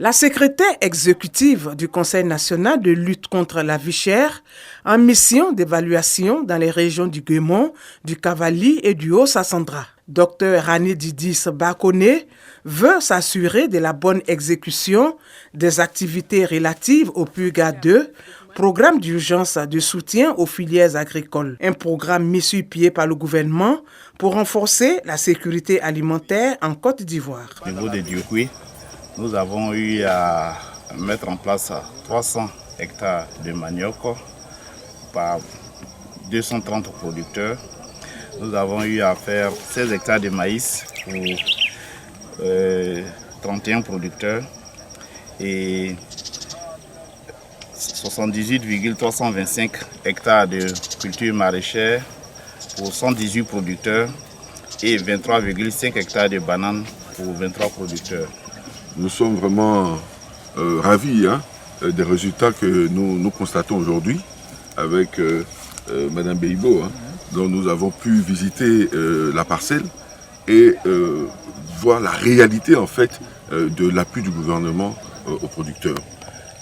La secrétaire exécutive du Conseil national de lutte contre la vie chère, en mission d'évaluation dans les régions du Guémon, du Cavali et du Haut-Sassandra, Dr Rani Didis Bakone, veut s'assurer de la bonne exécution des activités relatives au PUGA 2, programme d'urgence de soutien aux filières agricoles. Un programme mis sur pied par le gouvernement pour renforcer la sécurité alimentaire en Côte d'Ivoire. Au niveau de Diokoui, nous avons eu à mettre en place 300 hectares de manioc par 230 producteurs. Nous avons eu à faire 16 hectares de maïs pour 31 producteurs et 78,325 hectares de culture maraîchère pour 118 producteurs et 23,5 hectares de bananes pour 23 producteurs. Nous sommes vraiment ravis des résultats que nous constatons aujourd'hui avec Madame Beibo, dont nous avons pu visiter la parcelle et voir la réalité en fait de l'appui du gouvernement aux producteurs.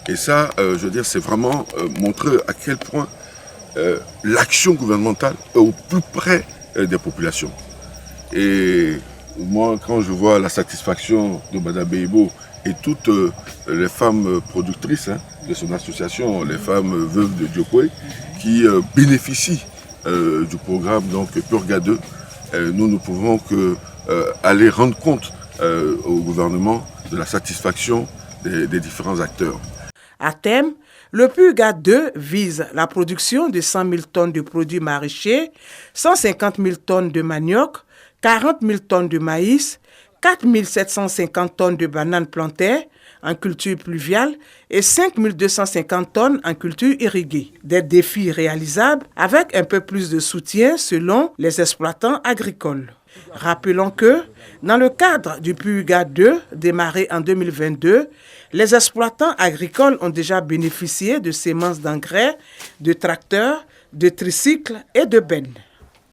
Et ça, je veux dire, c'est vraiment montrer à quel point l'action gouvernementale est au plus près des populations. Et moi, quand je vois la satisfaction de Mme Beibo et toutes les femmes productrices de son association, les femmes veuves de Diokoui, qui bénéficient du programme donc PUGA 2, nous ne pouvons que aller rendre compte au gouvernement de la satisfaction des différents acteurs. À terme, le PUGA 2 vise la production de 100 000 tonnes de produits maraîchers, 150 000 tonnes de manioc, 40 000 tonnes de maïs, 4 750 tonnes de bananes plantées en culture pluviale et 5 250 tonnes en culture irriguée. Des défis réalisables avec un peu plus de soutien selon les exploitants agricoles. Rappelons que, dans le cadre du PUGA 2, démarré en 2022, les exploitants agricoles ont déjà bénéficié de semences d'engrais, de tracteurs, de tricycles et de bennes.